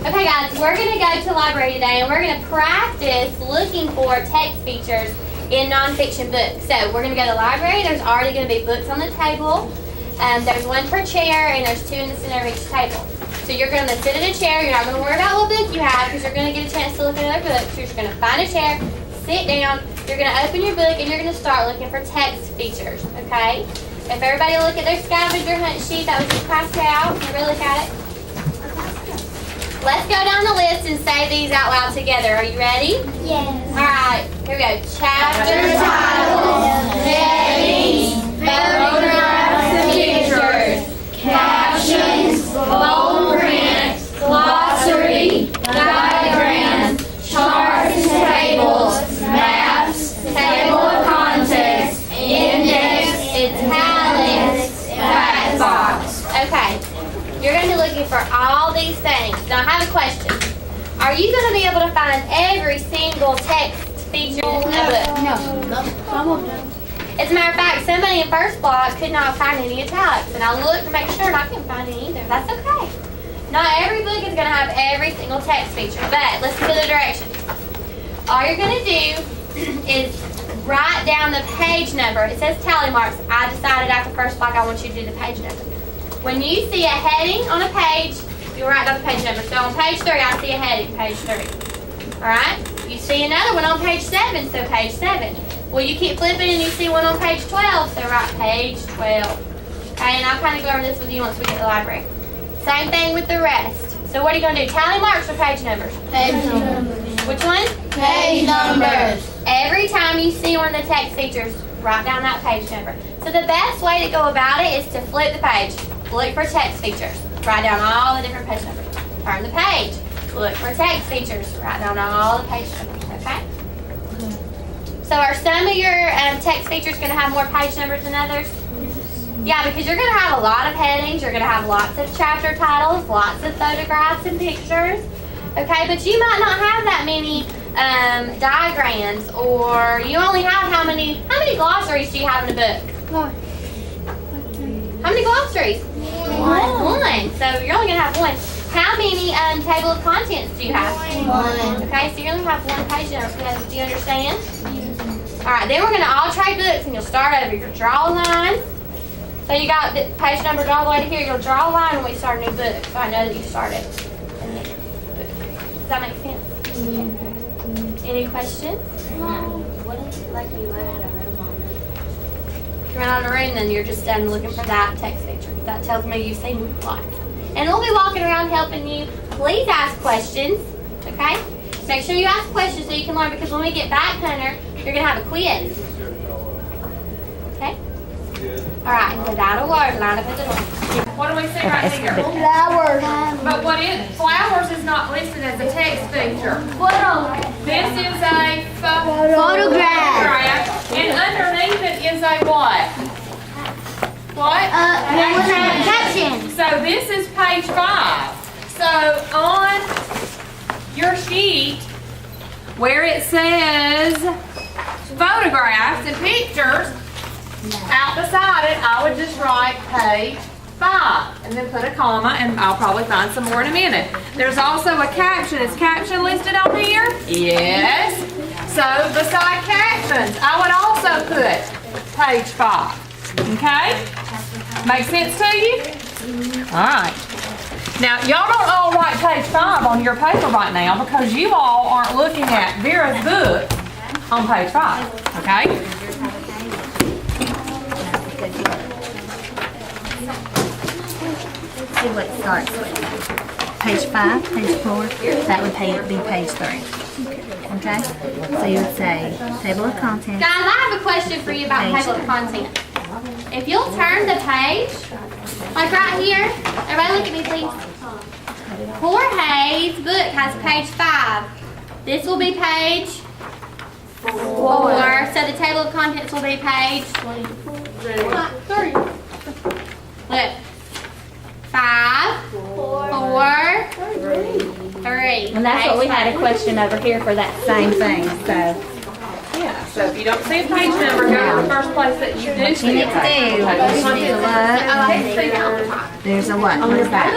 Okay guys, we're going to go to the library today and we're going to practice looking for text features in nonfiction books. So we're going to go to the library. There's already going to be books on the table. There's one per chair and there's two in the center of each table. So you're going to sit in a chair. You're not going to worry about what book you have because you're going to get a chance to look at other books. You're just going to find a chair, sit down. You're going to open your book and you're going to start looking for text features. Okay? If everybody will look at their scavenger hunt sheet that was just passed out, everybody look at it. Let's go down the list and say these out loud together. Are you ready? Yes. All right, here we go. Chapter titles, headings, photographs and pictures, captions, bold print, glossary, diagrams, charts and tables, maps, table of contents, index, italics, fact box. Okay. You're going to be looking for all these things. Now, I have a question. Are you going to be able to find every single text feature in the book? No. Some of them. As a matter of fact, somebody in first block could not find any italics, and I looked to make sure, and I couldn't find any either. That's okay. Not every book is going to have every single text feature, but listen to the directions. All you're going to do is write down the page number. It says tally marks. I decided after first block I want you to do the page number. When you see a heading on a page, you write down the page number. So on page 3, I see a heading, page 3. Alright? You see another one on page 7, so page 7. Well, you keep flipping and you see one on page 12, so write page 12. Okay, and I'll kind of go over this with you once we get to the library. Same thing with the rest. So what are you going to do? Tally marks or page numbers? Page numbers. Which one? Page numbers. Every time you see one of the text features, write down that page number. So the best way to go about it is to flip the page. Look for text features. Write down all the different page numbers. Turn the page. Look for text features. Write down all the page numbers. Okay? So are some of your text features going to have more page numbers than others? Yeah, because you're going to have a lot of headings. You're going to have lots of chapter titles, lots of photographs and pictures. Okay, but you might not have that many diagrams, or you only have how many glossaries do you have in a book? How many glossaries? One. So you're only going to have one. How many table of contents do you have? One. Okay, so you only have one page number. Do you understand? All right, then we're going to all trade books, and you'll start over. You'll draw a line. So you got the page numbers all the way to here. You'll draw a line when we start a new book, so I know that you started. Does that make sense? Any questions? What is it like you run out of room on it? If you run out of room, then you're just done looking for that text feature. That tells me you've seen lots. And we'll be walking around helping you. Please ask questions, okay? Make sure you ask questions so you can learn, because when we get back, Hunter, you're going to have a quiz. Okay? All right, without a word, line up at the door. What do we see right here? Flowers. But flowers is not listed as a text feature. This is a photograph. And underneath it is a what? What? Caption. So this is page 5. So on your sheet where it says photographs and pictures, out beside it, I would just write page 5 and then put a comma, and I'll probably find some more in a minute. There's also a caption. Is caption listed on here? Yes. So beside captions, I would also put page 5. Okay? Make sense to you? All right. Now, y'all don't all write page 5 on your paper right now because you all aren't looking at Vera's book on page 5. Okay? See what it starts with. Page 5, page 4, that would be page 3. Okay? So you would say table of contents. Guys, I have a question for you about table of contents. If you'll turn the page, like right here, everybody look at me please. Jorge's book has page 5. This will be page 4. So the table of contents will be page 3. Look. 5, 4, 3. And that's what we had a question over here for that same thing. So, Yeah. So if you don't see a page number, go to the first place that you do You see need a to page. do, you need to look. There's a what? What is that?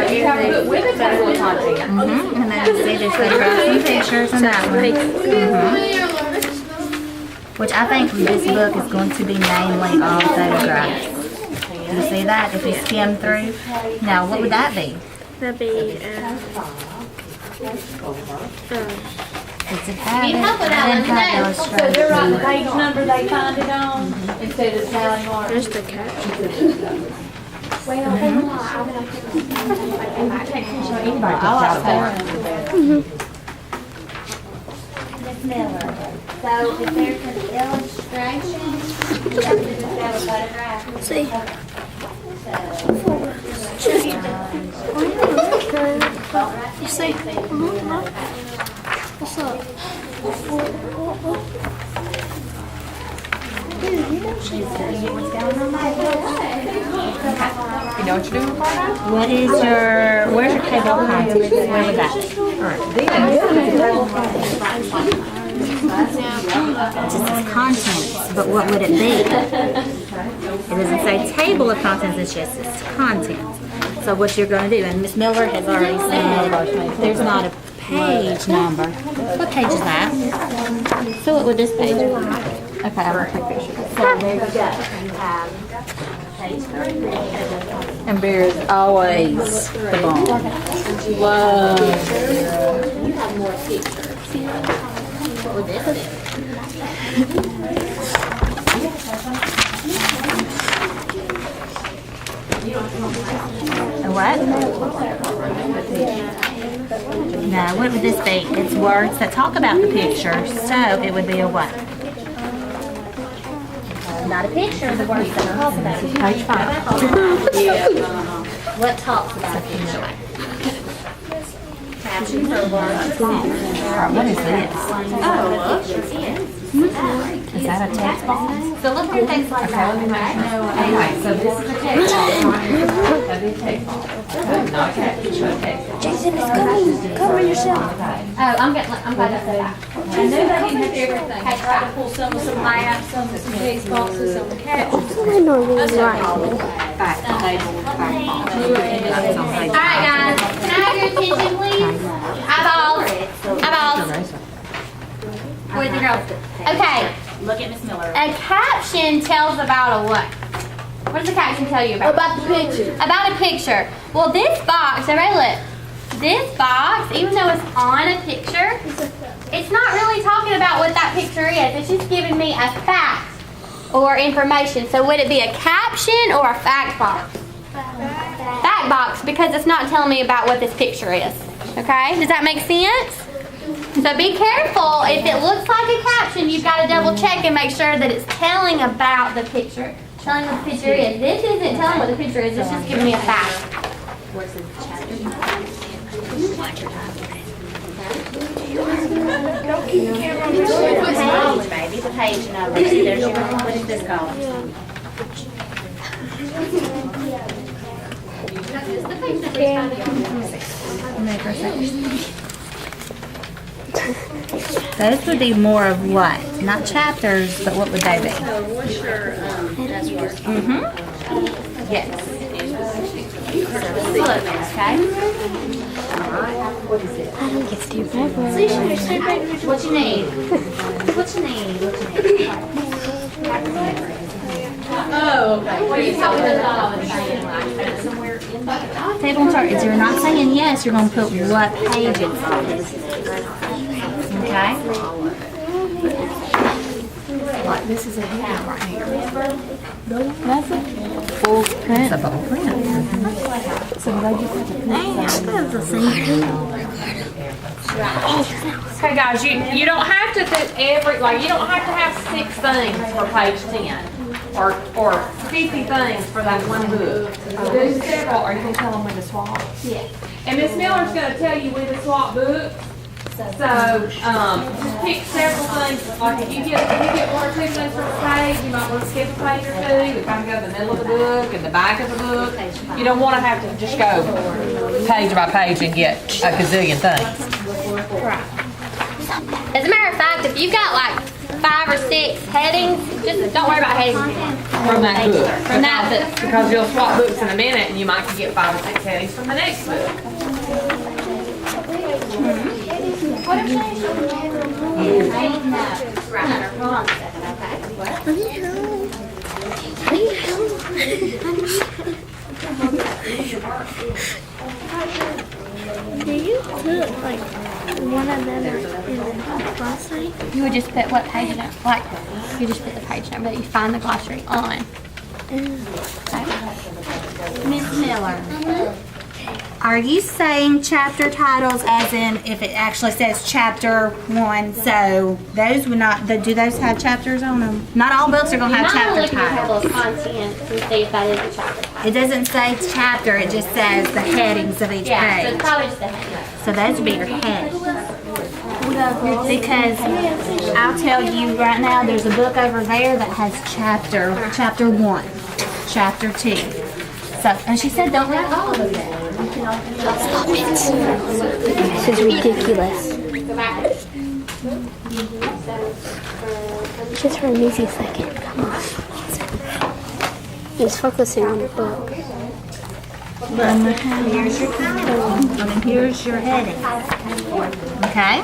You have to put with it table of contents. And then see there's photographs and pictures and that one. Which I think this book is going to be mainly all photographs. You see that? If you skim through. Now, what would that be? That'd be, It's a tab. You help with that and one, then today. illustration. So they're writing the page number they find it on instead of tally mark. there's the caption. Miss Miller. So if there's an illustration, you have to just have a photograph. See? You see? What's up? You know what you're doing, Ricardo? What is your, where's your table of contents? Where was that? It just says contents, but what would it be? It doesn't say table of contents, it's just its contents. So what you're going to do, and Miss Miller has already said there's not a page number. What page is that? Fill it with this page. Okay, I'm going to take pictures. So there you go. You have page 30. And beer is always the bomb. Love. You have more pictures. What would this be? A what? No, what would this be? It's words that talk about the picture, so it would be a what? Not a picture, the words that talk about it. Page 5. What talks about a picture? Captions or words? What is this? Is that a text box? So look for things like that. Okay, so this is a text box. That'd be a text box. Not a text, but a text box. Jason is coming. Cover yourself. Oh, I'm glad I said that. I knew they didn't have everything. I tried to pull some with some maps, some with some text boxes, some with captions. I know you're right. Alright guys, can I have your attention please? Eyeballs. Boys and girls. Okay, Look at Miss Miller. a caption tells about a what? What does a caption tell you about? About the picture. About a picture. Well, this box, everybody look. This box, even though it's on a picture, it's not really talking about what that picture is. It's just giving me a fact or information. So would it be a caption or a fact box? Fact box, because it's not telling me about what this picture is. Okay? Does that make sense? So be careful. If it looks like a caption, you've got to double check and make sure that it's telling about the picture. Telling what the picture is. This isn't telling what the picture is. It's just giving me a fact. Baby, the page number. See, there's your, what is this called? Those would be more of what? Not chapters, but what would they be? Yes. What you need? What you need? Oh, okay. Well, you told me that I was saying somewhere in the Table and chart. If you're not saying yes, you're going to put what page it's on. Okay? Like this is a head right here. Full print. It's a full print. That's a single. Okay, guys, you don't have to do you don't have to have 6 things for page 10 or 50 things for that one book. Do several. Are you going to tell them when to swap? Yeah. And Miss Miller's going to tell you when to swap books. So, just pick several things. Like if you get 1 or 2 things from a page, you might want to skip a page or 2. You kind of go to the middle of the book and the back of the book. You don't want to have to just go page by page and get a gazillion things. Right. As a matter of fact, if you've got like 5 or 6 headings. Just don't worry about headings anymore. From that book. From that book. Because you'll swap books in a minute and you might get 5 or 6 headings from the next book. Do you put like one of them in the glossary? You would just put what page number, like, you just put the page number that you find the glossary on. Miss Miller, are you saying chapter titles as in if it actually says chapter 1, so those would not, do those have chapters on them? Not all books are going to have You might chapter look at your table titles. of contents and see if that is a chapter title. It doesn't say chapter, it just says the headings of each Yeah, so page. it's probably just a heading. So those would be your headings. Because I'll tell you right now, there's a book over there that has chapter 1, chapter 2. So, and she said don't read all of them. Stop it. This is ridiculous. Go back. Just for a easy second. Come on. Just focusing on the book. Here's your title, and here's your heading. Okay?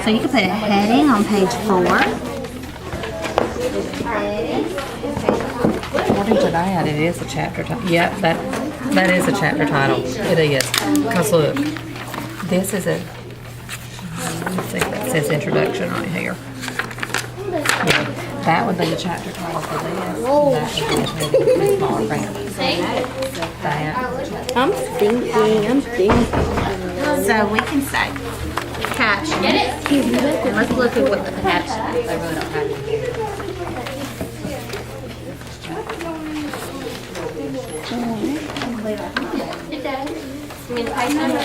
So you can put a heading on page 4. According to that, it is a chapter title. Yep, that is a chapter title. It is. Because look, this is a, let's see, that says introduction right here. Yeah, that would be the chapter title for this. And that would be a smaller print. That. I'm thinking. So we can say caption. And let's look at what the caption is. It does. You mean the page number?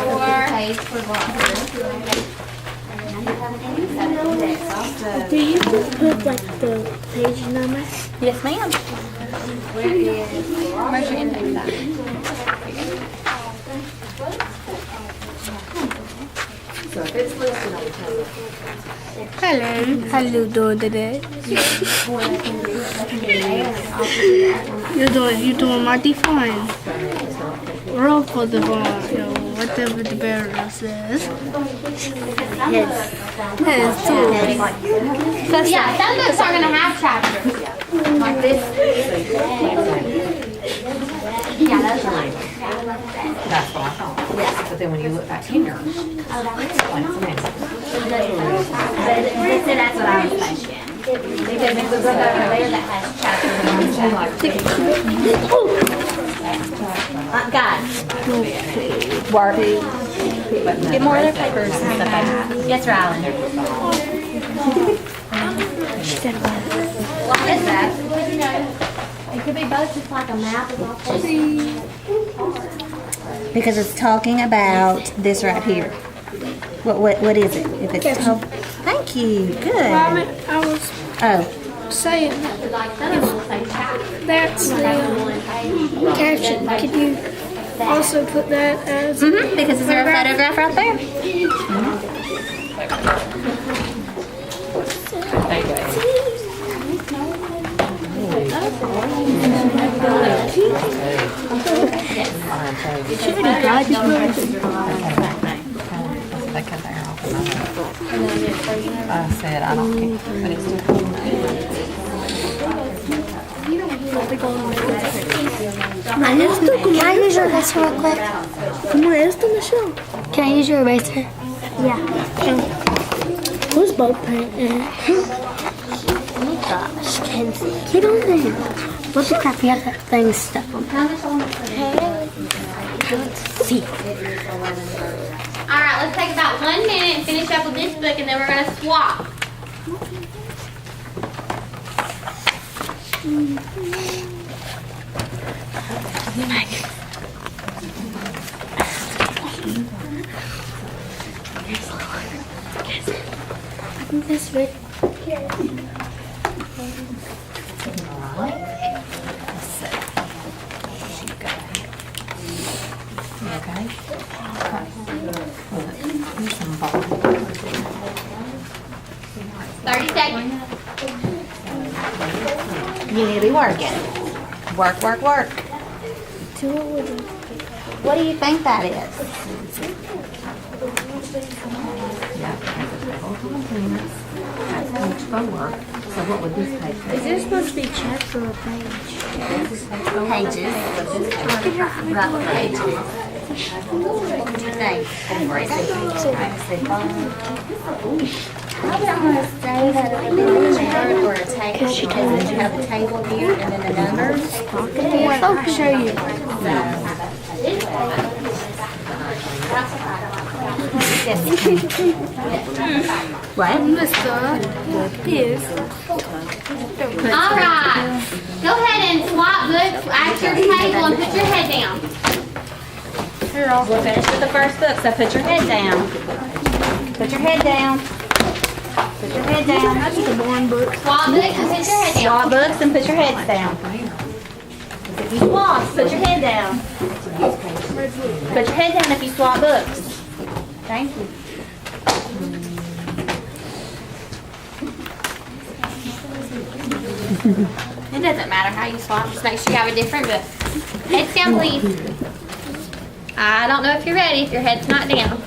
Alright, 5, 4. Do you just put like the page number? Yes, ma'am. Where's your index at? Hello. How you doing today? You're doing mighty fine. Roll for the ball, whatever the barrel says. Yes, too. Yeah, some books are going to have chapters. Like this. Yeah, those are like. That's what I thought. But then when you look back in yours, it's amazing. That's what I was thinking. Because there's a book over there that has chapters. Guys, work. Get more of their papers and stuff like that. Yes, Rylan. What is that? It could be both, just like a map of all places. Because it's talking about this right here. What is it? If it's thank you. Good. I was Oh, saying Like some of them will say chapters. that's the caption. Could you also put that as because is there a photograph right there? I said, I don't care, but it's still cool. Can I use your eraser real quick? ¿Cómo es esto, Michelle? Can I use your eraser? Yeah. Who's boat paint? Oh my gosh, Kenzie. Get on there. What the crap? You have that thing stuck on. Let's see. Alright, let's take about 1 minute and finish up with this book and then we're going to swap. I think that's right here. Okay? Here's some ball. You need to be working. Work, work, work. What do you think that is? So what would this page be? Is this supposed to be chapter or page? Pages. Right, page. What would you think? I'm going to say that it would be Or a table, because you have a table here and then the numbers. I'll show you. What? All right. Go ahead and swap books at your table and put your head down. We're finished with the first book, so put your head down. Put your head down. Put your head down. Swap books and put your head down. Swap books and put your heads down. If you swap, put your head down. Put your head down if you swap books. Thank you. It doesn't matter how you swap, just make sure you have a different book. Heads down, please. I don't know if you're ready if your head's not down.